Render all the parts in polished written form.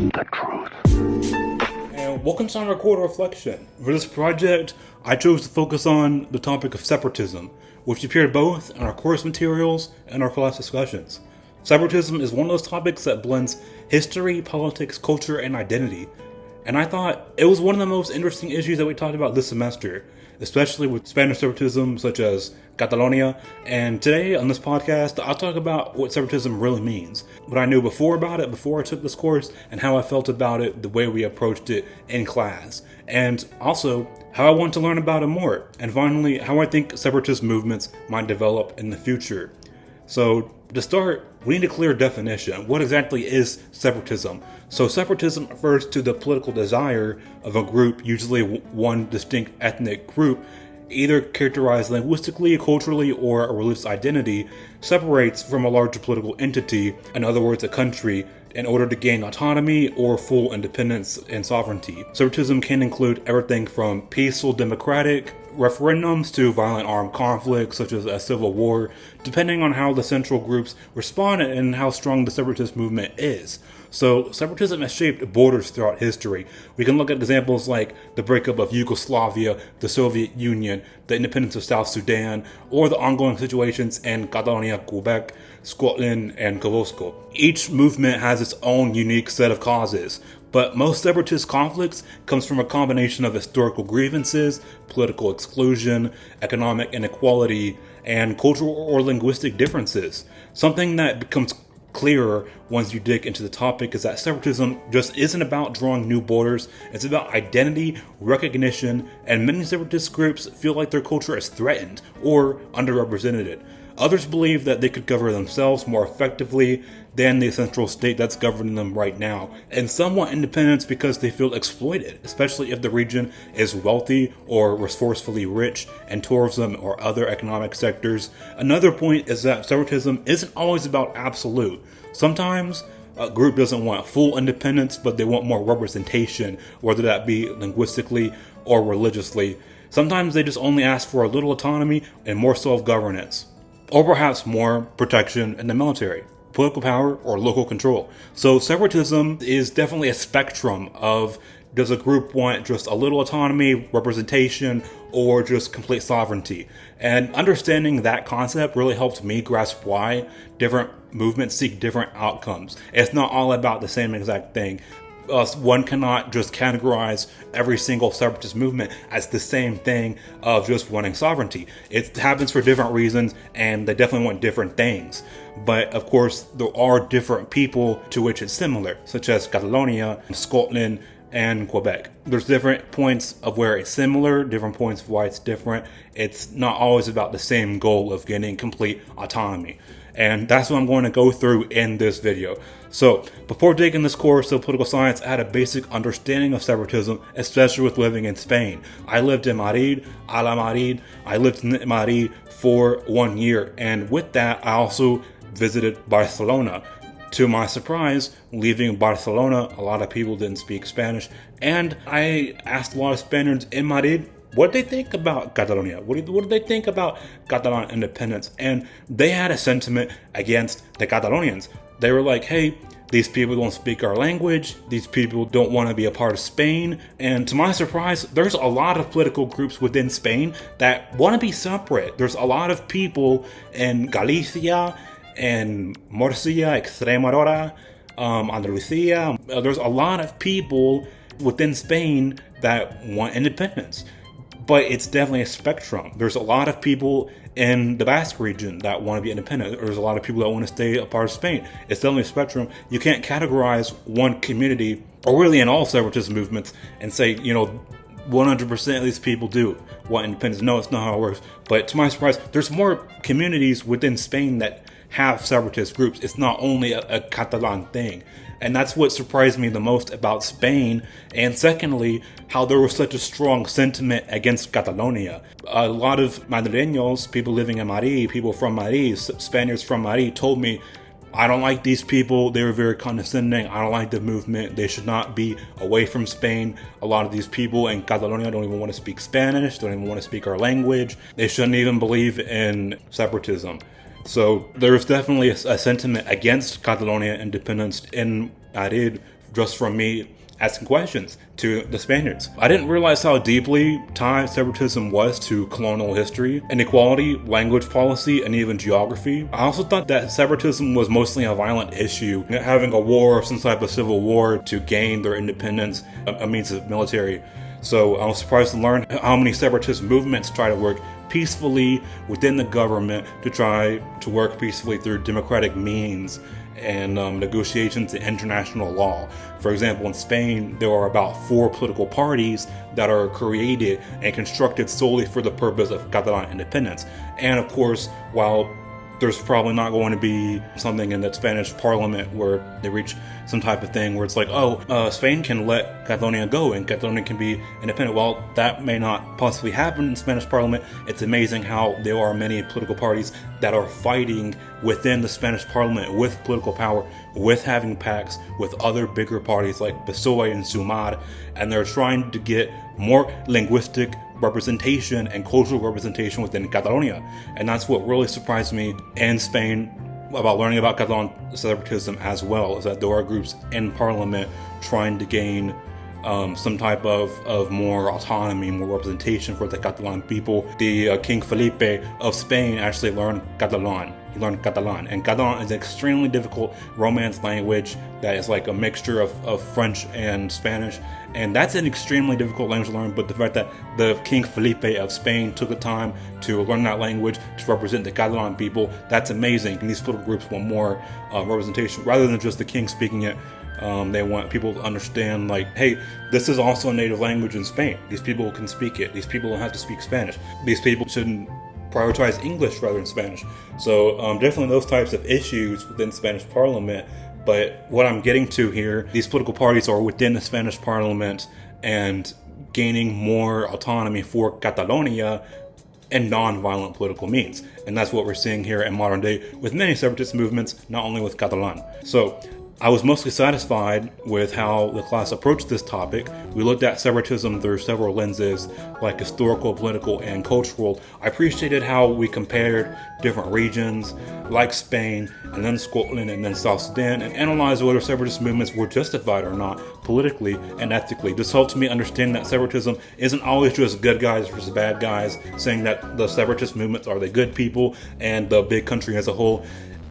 The truth. And welcome to Record Reflection. For this project, I chose to focus on the topic of separatism, which appeared both in our course materials and our class discussions. Separatism is one of those topics that blends history, politics, culture, and identity. And I thought it was one of the most interesting issues that we talked about this semester, especially with Spanish separatism such as Catalonia. And today on this podcast, I'll talk about what separatism really means, what I knew before about it, before I took this course, and how I felt about it, the way we approached it in class, and also how I want to learn about it more, and finally, how I think separatist movements might develop in the future. So, to start, we need a clear definition. What exactly is separatism? So separatism refers to the political desire of a group, usually one distinct ethnic group, either characterized linguistically, culturally, or a religious identity, separates from a larger political entity, in other words, a country, in order to gain autonomy or full independence and sovereignty. Separatism can include everything from peaceful democratic referendums to violent armed conflicts such as a civil war, depending on how the central groups respond and how strong the separatist movement is. So separatism has shaped borders throughout history. We can look at examples like the breakup of Yugoslavia, the Soviet Union, the independence of South Sudan, or the ongoing situations in Catalonia, Quebec, Scotland, and Quebec. Each movement has its own unique set of causes, but most separatist conflicts comes from a combination of historical grievances, political exclusion, economic inequality, and cultural or linguistic differences. Something that becomes clearer once you dig into the topic is that separatism just isn't about drawing new borders. It's about identity, recognition, and many separatist groups feel like their culture is threatened or underrepresented. Others believe that they could govern themselves more effectively than the central state that's governing them right now, and some want independence because they feel exploited, especially if the region is wealthy or resourcefully rich in tourism or other economic sectors. Another point is that separatism isn't always about absolute. Sometimes a group doesn't want full independence, but they want more representation, whether that be linguistically or religiously. Sometimes they just only ask for a little autonomy and more self-governance, or perhaps more protection in the military, political power, or local control. So separatism is definitely a spectrum of, does a group want just a little autonomy, representation, or just complete sovereignty? And understanding that concept really helped me grasp why different movements seek different outcomes. It's not all about the same exact thing. One cannot just categorize every single separatist movement as the same thing of just wanting sovereignty. It happens for different reasons, and they definitely want different things. But of course, there are different people to which it's similar, such as Catalonia, Scotland, and Quebec. There's different points of where it's similar, different points of why it's different. It's not always about the same goal of getting complete autonomy. And that's what I'm going to go through in this video. So, before taking this course of political science, I had a basic understanding of separatism, especially with living in Spain. I lived in Madrid, I lived in Madrid for 1 year. And with that, I also visited Barcelona. To my surprise, leaving Barcelona, a lot of people didn't speak Spanish. And I asked a lot of Spaniards in Madrid what did they think about Catalonia? What did they think about Catalan independence? And they had a sentiment against the Catalonians. They were like, hey, these people don't speak our language. These people don't want to be a part of Spain. And to my surprise, there's a lot of political groups within Spain that want to be separate. There's a lot of people in Galicia and Murcia, Extremadura, Andalusia. There's a lot of people within Spain that want independence. But it's definitely a spectrum. There's a lot of people in the Basque region that want to be independent. There's a lot of people that want to stay a part of Spain. It's definitely a spectrum. You can't categorize one community, or really in all separatist movements, and say, 100% of these people do want independence. No, it's not how it works. But to my surprise, there's more communities within Spain that have separatist groups. It's not only a Catalan thing. And that's what surprised me the most about Spain. And secondly, how there was such a strong sentiment against Catalonia. A lot of Madrileños, people living in Madrid, people from Madrid, Spaniards from Madrid, told me, I don't like these people. They were very condescending. I don't like the movement. They should not be away from Spain. A lot of these people in Catalonia don't even want to speak Spanish, don't even want to speak our language. They shouldn't even believe in separatism. So there was definitely a sentiment against Catalonia independence in Madrid just from me asking questions to the Spaniards. I didn't realize how deeply tied separatism was to colonial history, inequality, language policy, and even geography. I also thought that separatism was mostly a violent issue, having a war, some type of civil war to gain their independence, a means of military. So I was surprised to learn how many separatist movements try to work peacefully within the government to try to work peacefully through democratic means and negotiations and international law. For example, in Spain, there are about 4 political parties that are created and constructed solely for the purpose of Catalan independence. And of course, while there's probably not going to be something in the Spanish parliament where they reach some type of thing where it's like, Spain can let Catalonia go and Catalonia can be independent. Well, that may not possibly happen in Spanish parliament. It's amazing how there are many political parties that are fighting within the Spanish parliament with political power, with having pacts with other bigger parties like PSOE and Sumar, and they're trying to get more linguistic representation and cultural representation within Catalonia. And that's what really surprised me in Spain about learning about Catalan separatism as well, is that there are groups in parliament trying to gain some type of more autonomy, more representation for the Catalan people. The King Felipe of Spain actually learned Catalan. He learned Catalan, and Catalan is an extremely difficult Romance language that is like a mixture of French and Spanish, and that's an extremely difficult language to learn. But the fact that the King Felipe of Spain took the time to learn that language to represent the Catalan people, that's amazing. And these political groups want more representation rather than just the king speaking it. They want people to understand, like, hey, this is also a native language in Spain. These people can speak it. These people don't have to speak Spanish. These people shouldn't prioritize English rather than Spanish. So definitely those types of issues within Spanish parliament. But what I'm getting to here, these political parties are within the Spanish parliament and gaining more autonomy for Catalonia and non-violent political means. And that's what we're seeing here in modern day with many separatist movements, not only with Catalan. So I was mostly satisfied with how the class approached this topic. We looked at separatism through several lenses, like historical, political, and cultural. I appreciated how we compared different regions, like Spain, and then Scotland, and then South Sudan, and analyzed whether separatist movements were justified or not, politically and ethically. This helped me understand that separatism isn't always just good guys versus bad guys, saying that the separatist movements are the good people, and the big country as a whole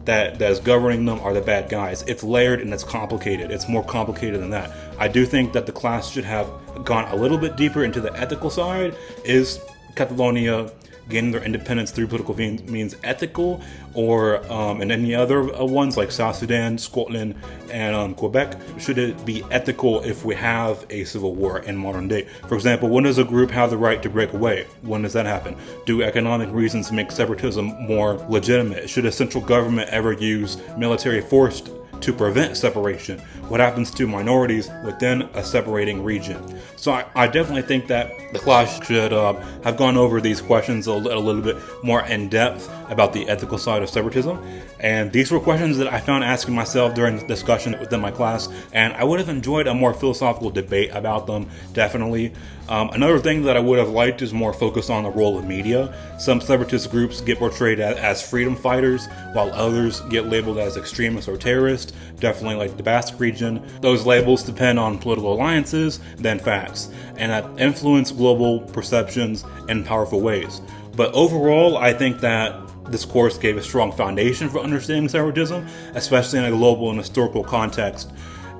that is governing them are the bad guys. It's layered and it's complicated. It's more complicated than that. I do think that the class should have gone a little bit deeper into the ethical side. Is Catalonia gaining their independence through political means ethical, or and any other ones like South Sudan, Scotland, and Quebec? Should it be ethical if we have a civil war in modern day? For example, when does a group have the right to break away? When does that happen? Do economic reasons make separatism more legitimate? Should a central government ever use military force to prevent separation? What happens to minorities within a separating region? So I definitely think that the class should have gone over these questions a little bit more in depth about the ethical side of separatism. And these were questions that I found asking myself during the discussion within my class, and I would have enjoyed a more philosophical debate about them, definitely. Another thing that I would have liked is more focus on the role of media. Some separatist groups get portrayed as freedom fighters, while others get labeled as extremists or terrorists, definitely like the Basque region. Those labels depend on political alliances than facts, and that influence global perceptions in powerful ways. But overall, I think that this course gave a strong foundation for understanding separatism, especially in a global and historical context.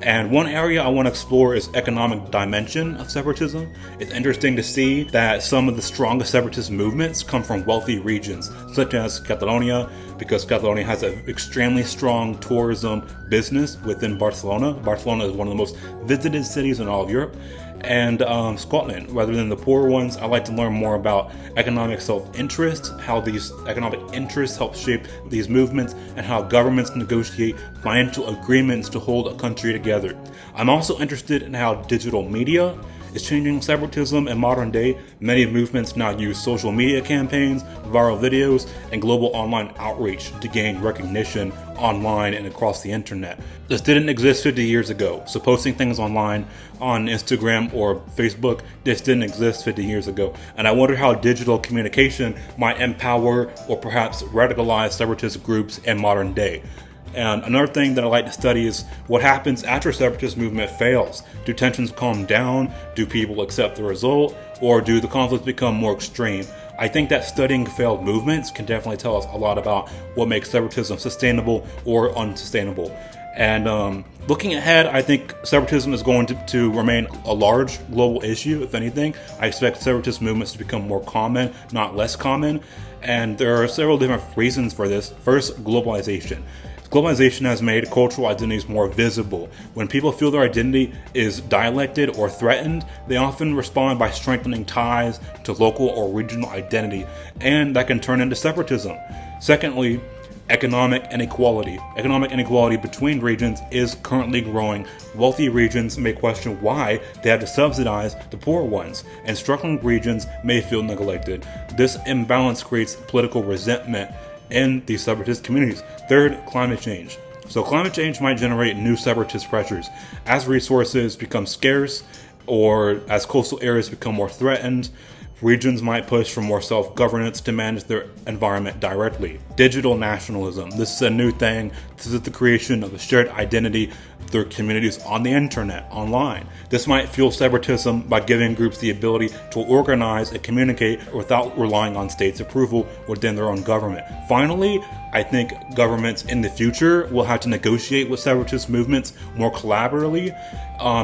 And one area I want to explore is economic dimension of separatism. It's interesting to see that some of the strongest separatist movements come from wealthy regions, such as Catalonia, because Catalonia has an extremely strong tourism business within Barcelona. Barcelona is one of the most visited cities in all of Europe. And Scotland, rather than the poor ones. I like to learn more about economic self-interest, how these economic interests help shape these movements, and how governments negotiate financial agreements to hold a country together. I'm also interested in how digital media is changing separatism in modern day. Many movements now use social media campaigns, viral videos, and global online outreach to gain recognition online and across the internet. This didn't exist 50 years ago. So posting things online on Instagram or Facebook, this didn't exist 50 years ago. And I wonder how digital communication might empower or perhaps radicalize separatist groups in modern day. And another thing that I like to study is what happens after a separatist movement fails. Do tensions calm down? Do people accept the result? Or do the conflicts become more extreme? I think that studying failed movements can definitely tell us a lot about what makes separatism sustainable or unsustainable. And looking ahead, I think separatism is going to remain a large global issue. If anything, I expect separatist movements to become more common, not less common. And there are several different reasons for this. First, globalization. Globalization has made cultural identities more visible. When people feel their identity is dialected or threatened, they often respond by strengthening ties to local or regional identity, and that can turn into separatism. Secondly, economic inequality. Economic inequality between regions is currently growing. Wealthy regions may question why they have to subsidize the poor ones, and struggling regions may feel neglected. This imbalance creates political resentment in these separatist communities. Third, climate change. So climate change might generate new separatist pressures. As resources become scarce or as coastal areas become more threatened, regions might push for more self-governance to manage their environment directly. Digital nationalism. This is a new thing. This is the creation of a shared identity through communities on the internet, online. This might fuel separatism by giving groups the ability to organize and communicate without relying on states' approval within their own government. Finally, I think governments in the future will have to negotiate with separatist movements more collaboratively.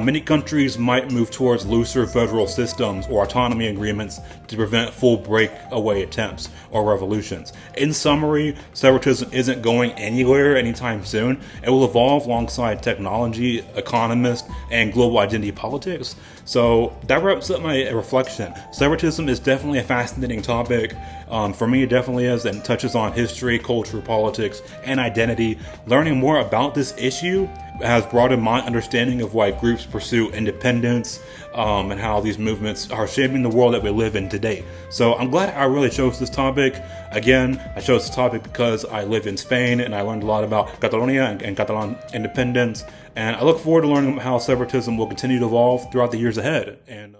Many countries might move towards looser federal systems or autonomy agreements to prevent full breakaway attempts or revolutions. In summary, separatism isn't going anywhere anytime soon. It will evolve alongside technology, economists, and global identity politics. So that wraps up my reflection. Separatism is definitely a fascinating topic. For me, it definitely is, and touches on history, culture, politics, and identity. Learning more about this issue has broadened my understanding of why groups pursue independence, and how these movements are shaping the world that we live in today. So I'm glad I really chose this topic. Again, I chose this topic because I live in Spain and I learned a lot about Catalonia and Catalan independence. And I look forward to learning how separatism will continue to evolve throughout the years ahead. And